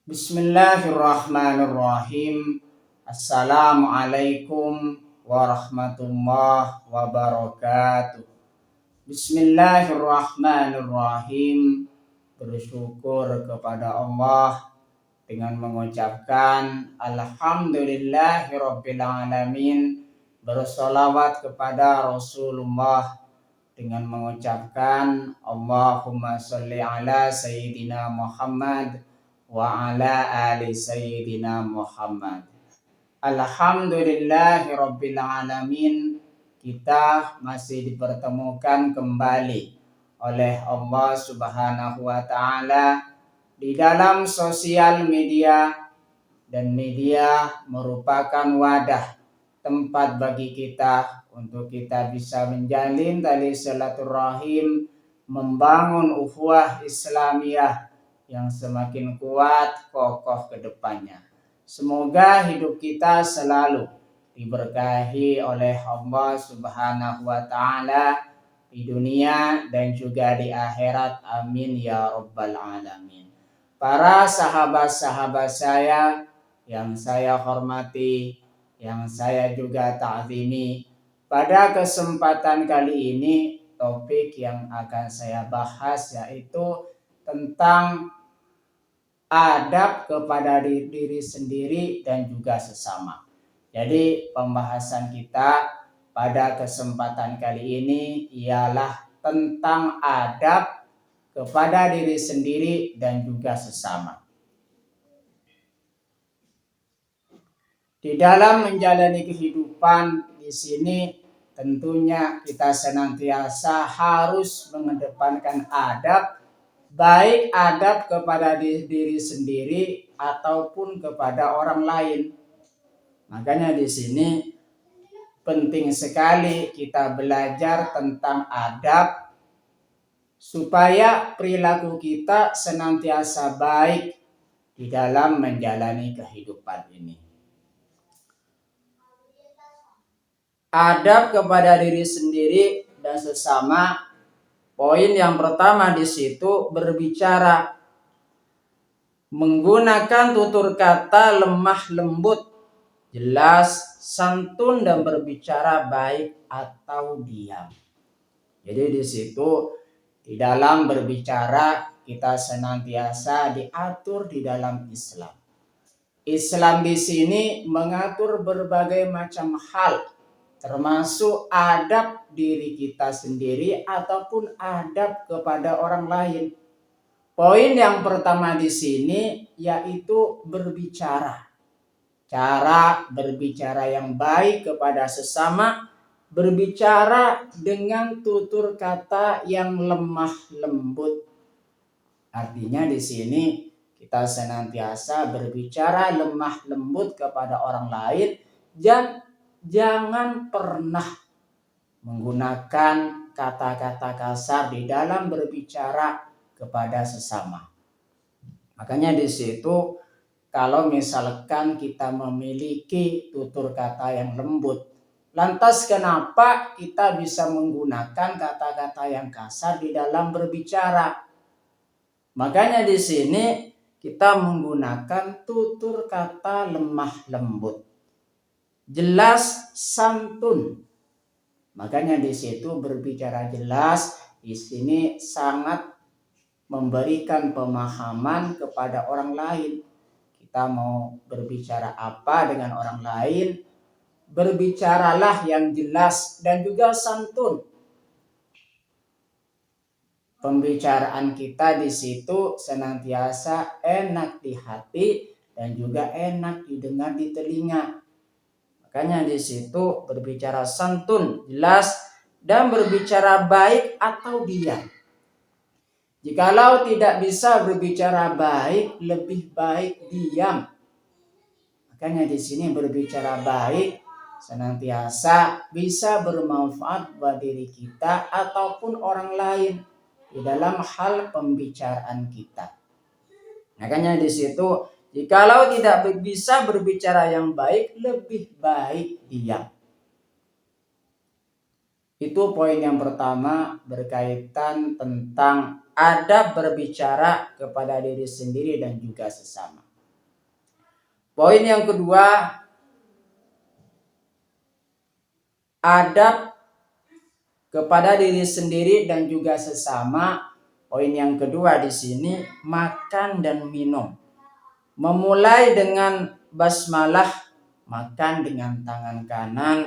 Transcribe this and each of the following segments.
Bismillahirrahmanirrahim. Assalamualaikum warahmatullahi wabarakatuh. Bismillahirrahmanirrahim. Bersyukur kepada Allah dengan mengucapkan Alhamdulillahirabbil alamin. Bersolawat kepada Rasulullah dengan mengucapkan Allahumma sholli ala Sayyidina Muhammad wa ala ali Sayyidina Muhammad. Alhamdulillahirabbil alamin. Kita masih dipertemukan kembali oleh Allah Subhanahu wa taala di dalam sosial media, dan media merupakan wadah tempat bagi kita untuk kita bisa menjalin tali silaturahim, membangun ukhuwah Islamiyah yang semakin kuat kokoh ke depannya. Semoga hidup kita selalu diberkahi oleh Allah Subhanahu wa taala di dunia dan juga di akhirat. Amin ya rabbal alamin. Para sahabat-sahabat saya yang saya hormati, yang saya juga ta'zimi, pada kesempatan kali ini topik yang akan saya bahas yaitu tentang adab kepada diri sendiri dan juga sesama. Jadi pembahasan kita pada kesempatan kali ini ialah tentang adab kepada diri sendiri dan juga sesama. Di dalam menjalani kehidupan di sini tentunya kita senantiasa harus mengedepankan adab, baik adab kepada diri sendiri ataupun kepada orang lain. Makanya di sini penting sekali kita belajar tentang adab supaya perilaku kita senantiasa baik di dalam menjalani kehidupan ini. Adab kepada diri sendiri dan sesama. Poin yang pertama di situ berbicara menggunakan tutur kata lemah lembut, jelas, santun dan berbicara baik atau diam. Jadi di situ di dalam berbicara kita senantiasa diatur di dalam Islam. Islam di sini mengatur berbagai macam hal, termasuk adab diri kita sendiri ataupun adab kepada orang lain. Poin yang pertama di sini yaitu berbicara. Cara berbicara yang baik kepada sesama, berbicara dengan tutur kata yang lemah lembut. Artinya di sini kita senantiasa berbicara lemah lembut kepada orang lain, dan jangan pernah menggunakan kata-kata kasar di dalam berbicara kepada sesama. Makanya di situ kalau misalkan kita memiliki tutur kata yang lembut, lantas kenapa kita bisa menggunakan kata-kata yang kasar di dalam berbicara? Makanya di sini kita menggunakan tutur kata lemah lembut, jelas, santun. Makanya di situ berbicara jelas di sini sangat memberikan pemahaman kepada orang lain. Kita mau berbicara apa dengan orang lain, berbicaralah yang jelas dan juga santun. Pembicaraan kita di situ senantiasa enak di hati dan juga enak didengar di telinga. Makanya di situ berbicara santun, jelas, dan berbicara baik atau diam. Jikalau tidak bisa berbicara baik, lebih baik diam. Makanya di sini berbicara baik senantiasa bisa bermanfaat buat diri kita ataupun orang lain di dalam hal pembicaraan kita. Makanya di situ jikalau tidak bisa berbicara yang baik, lebih baik diam. Itu poin yang pertama berkaitan tentang adab berbicara kepada diri sendiri dan juga sesama. Poin yang kedua, adab kepada diri sendiri dan juga sesama. Poin yang kedua di sini, makan dan minum. Memulai dengan basmalah, makan dengan tangan kanan.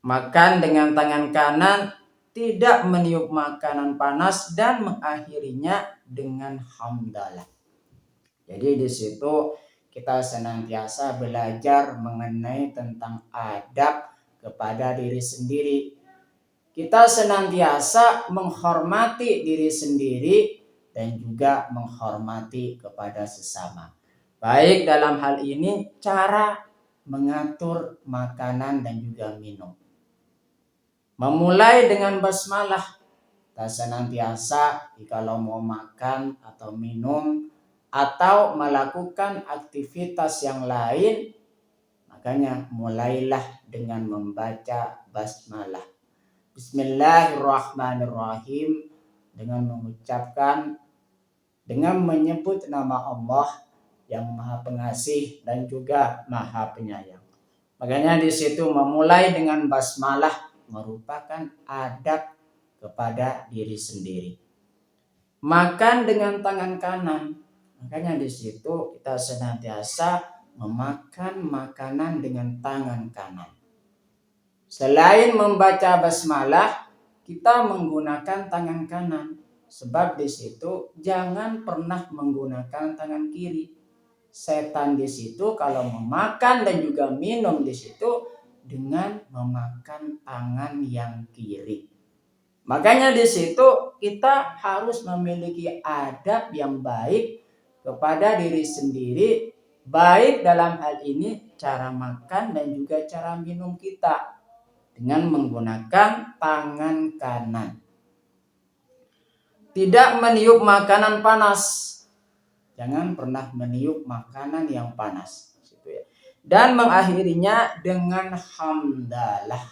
Makan dengan tangan kanan, tidak meniup makanan panas, dan mengakhirinya dengan hamdalah. Jadi di situ kita senantiasa belajar mengenai tentang adab kepada diri sendiri. Kita senantiasa menghormati diri sendiri dan juga menghormati kepada sesama. Baik dalam hal ini cara mengatur makanan dan juga minum. Memulai dengan basmalah. Kita senantiasa jikalau mau makan atau minum atau melakukan aktivitas yang lain, makanya mulailah dengan membaca basmalah. Bismillahirrahmanirrahim, dengan mengucapkan, dengan menyebut nama Allah yang Maha Pengasih dan juga Maha Penyayang. Makanya di situ memulai dengan basmalah merupakan adab kepada diri sendiri. Makan dengan tangan kanan, makanya di situ kita senantiasa memakan makanan dengan tangan kanan. Selain membaca basmalah, kita menggunakan tangan kanan. Sebab di situ jangan pernah menggunakan tangan kiri. Setan di situ kalau memakan dan juga minum di situ dengan memakan tangan yang kiri. Makanya di situ kita harus memiliki adab yang baik kepada diri sendiri, baik dalam hal ini cara makan dan juga cara minum kita dengan menggunakan tangan kanan. Tidak meniup makanan panas. Jangan pernah meniup makanan yang panas. Dan mengakhirinya dengan hamdalah.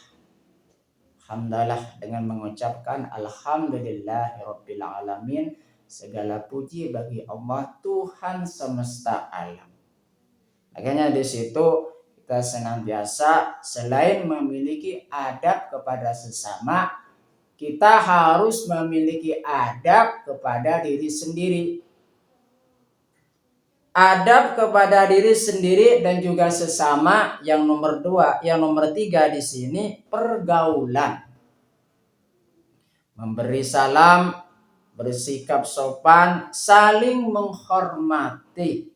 Hamdalah dengan mengucapkan alhamdulillahirabbil alamin. Segala puji bagi Allah Tuhan semesta alam. Makanya di situ kita senantiasa selain memiliki adab kepada sesama, kita harus memiliki adab kepada diri sendiri. Adab kepada diri sendiri dan juga sesama yang nomor 2, yang nomor 3 di sini pergaulan. Memberi salam, bersikap sopan, saling menghormati,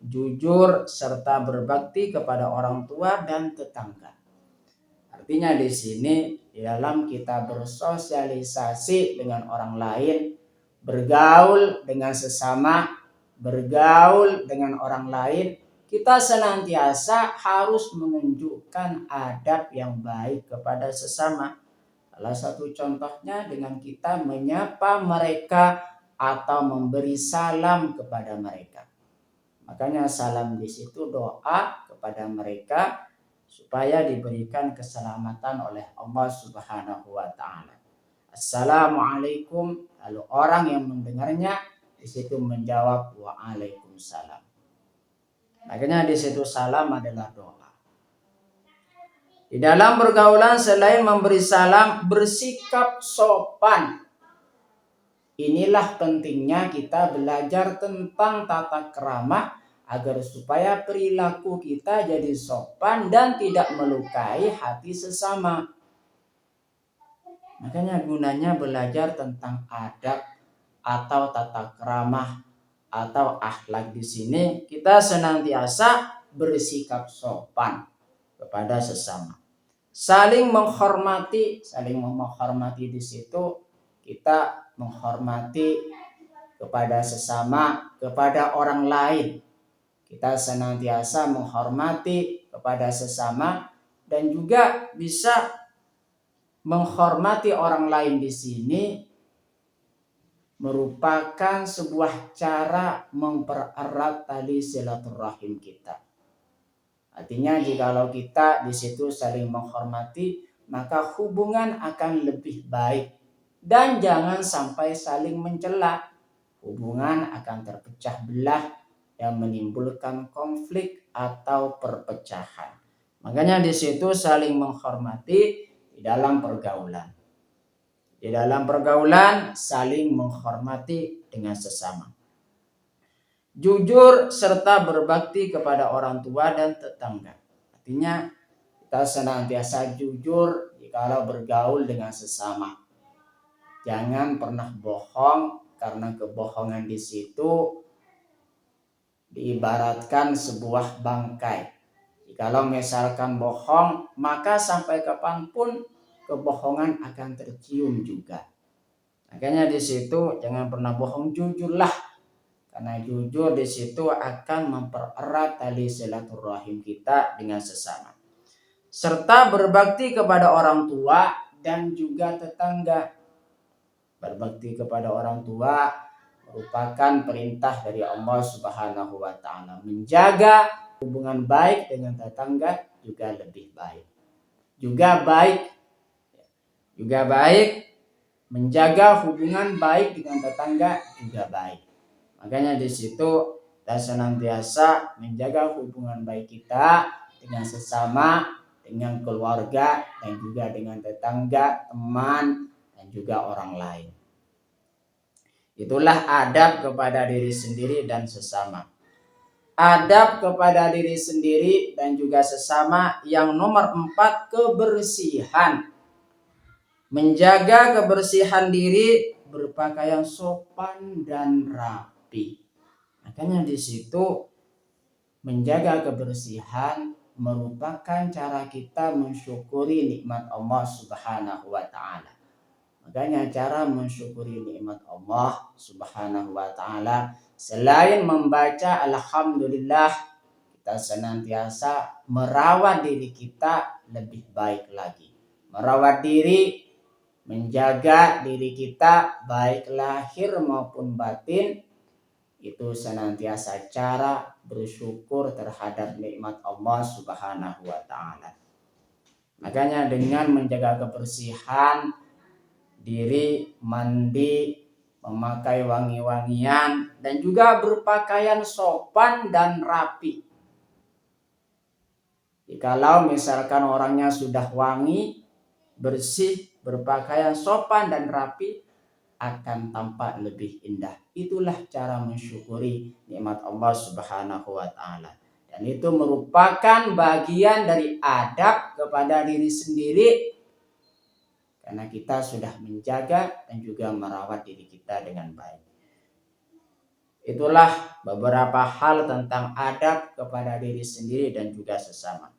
jujur serta berbakti kepada orang tua dan tetangga. Artinya di sini di dalam kita bersosialisasi dengan orang lain, bergaul dengan sesama, bergaul dengan orang lain, kita senantiasa harus menunjukkan adab yang baik kepada sesama. Salah satu contohnya dengan kita menyapa mereka atau memberi salam kepada mereka. Makanya salam di situ doa kepada mereka supaya diberikan keselamatan oleh Allah Subhanahu wa taala. Assalamualaikum, lalu orang yang mendengarnya di situ menjawab waalaikumsalam. Makanya di situ salam adalah doa. Di dalam pergaulan selain memberi salam, bersikap sopan. Inilah pentingnya kita belajar tentang tata krama agar supaya perilaku kita jadi sopan dan tidak melukai hati sesama. Makanya gunanya belajar tentang adab atau tata krama atau akhlak di sini kita senantiasa bersikap sopan kepada sesama. Saling menghormati di situ kita menghormati kepada sesama, kepada orang lain. Kita senantiasa menghormati kepada sesama dan juga bisa menghormati orang lain di sini merupakan sebuah cara mempererat tali silaturahim kita. Artinya jikalau kita di situ saling menghormati, maka hubungan akan lebih baik dan jangan sampai saling mencela. Hubungan akan terpecah belah yang menimbulkan konflik atau perpecahan. Makanya di situ saling menghormati di dalam pergaulan. Di dalam pergaulan saling menghormati dengan sesama. Jujur serta berbakti kepada orang tua dan tetangga. Artinya kita senantiasa jujur jikalau bergaul dengan sesama. Jangan pernah bohong, karena kebohongan di situ diibaratkan sebuah bangkai. Jikalau misalkan bohong, maka sampai kapanpun kebohongan akan tercium juga. Makanya di situ jangan pernah bohong, jujurlah. Karena jujur di situ akan mempererat tali silaturahim kita dengan sesama. Serta berbakti kepada orang tua dan juga tetangga. Berbakti kepada orang tua merupakan perintah dari Allah Subhanahu wa taala. Menjaga hubungan baik dengan tetangga juga lebih baik. Juga baik menjaga hubungan baik dengan tetangga juga baik. Makanya di situ kita senantiasa menjaga hubungan baik kita dengan sesama, dengan keluarga, dan juga dengan tetangga, teman, dan juga orang lain. Itulah adab kepada diri sendiri dan sesama. Adab kepada diri sendiri dan juga sesama yang nomor 4, kebersihan. Menjaga kebersihan diri, berpakaian sopan dan rapi. Makanya di situ menjaga kebersihan merupakan cara kita mensyukuri nikmat Allah Subhanahu wa taala. Makanya cara mensyukuri nikmat Allah Subhanahu wa taala selain membaca alhamdulillah, kita senantiasa merawat diri kita lebih baik lagi. Merawat diri, menjaga diri kita baik lahir maupun batin, itu senantiasa cara bersyukur terhadap nikmat Allah Subhanahu wa taala. Makanya dengan menjaga kebersihan diri, mandi, memakai wangi-wangian, dan juga berpakaian sopan dan rapi. Jikalau misalkan orangnya sudah wangi, bersih, berpakaian sopan dan rapi, akan tampak lebih indah. Itulah cara mensyukuri nikmat Allah Subhanahu wa taala. Dan itu merupakan bagian dari adab kepada diri sendiri, karena kita sudah menjaga dan juga merawat diri kita dengan baik. Itulah beberapa hal tentang adab kepada diri sendiri dan juga sesama.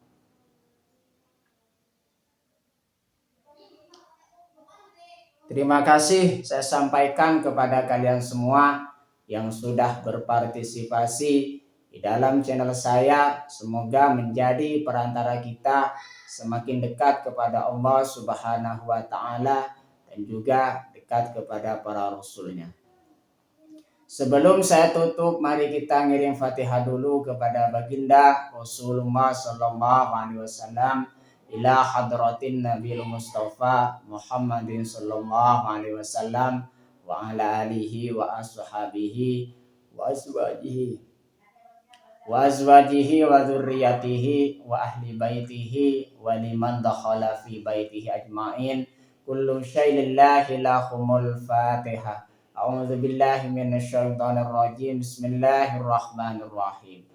Terima kasih saya sampaikan kepada kalian semua yang sudah berpartisipasi di dalam channel saya. Semoga menjadi perantara kita semakin dekat kepada Allah Subhanahu wa taala dan juga dekat kepada para rasulnya. Sebelum saya tutup, mari kita ngirim Fatihah dulu kepada baginda Rasulullah sallallahu alaihi wasallam. Ila hadratin Nabil Mustafa Muhammadin sallallahu alaihi wasallam wa ala alihi wa ashabihi wa azwajihi wa dzurriyyatihi wa ahli baitihi wa liman dakhala fi baitihi ajmain. Kullu syai'in lillahi lahumul Fatihah. A'udzu billahi minasyaitonir rajim. Bismillahirrahmanirrahim.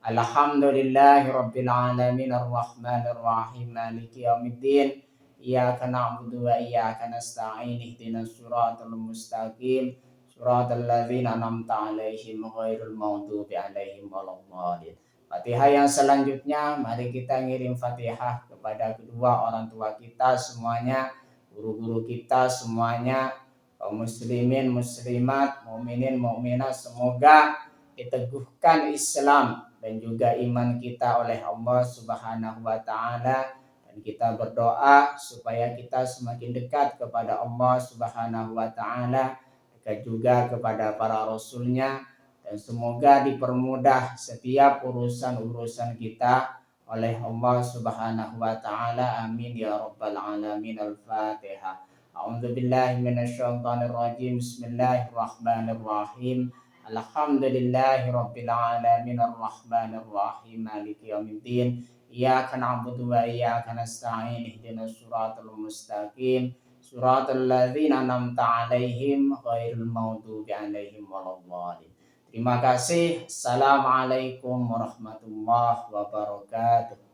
Alhamdulillahi rabbil alamin arrahmanir rahim maliki yaumiddin. Iyyaka na'budu wa iyyaka nasta'in ihdinas siratal mustaqim siratal ladzina an'amta 'alaihim ghairil maghdubi 'alaihim waladdallin. Fatihah yang selanjutnya mari kita ngirim Fatihah kepada kedua orang tua kita semuanya, guru-guru kita semuanya, kaum muslimin muslimat, mukminin mukminat, semoga diteguhkan Islam dan juga iman kita oleh Allah Subhanahu wa taala, dan kita berdoa supaya kita semakin dekat kepada Allah Subhanahu wa taala, dekat juga kepada para rasulnya, dan semoga dipermudah setiap urusan-urusan kita oleh Allah Subhanahu wa taala. Amin ya rabbal alamin. Al-Fatihah. A'udzu billahi minasyaitonir rajim. Bismillahirrahmanirrahim. Alhamdulillahirabbil alamin arrahmanir rahim maliki yaumiddin. Iyyaka na'budu wa iyyaka nasta'in ihdinas siratal mustaqim siratal ladzina an'amta 'alaihim ghairil maghdubi 'alaihim waladdallin. Terima kasih. Assalamualaikum warahmatullahi wabarakatuh.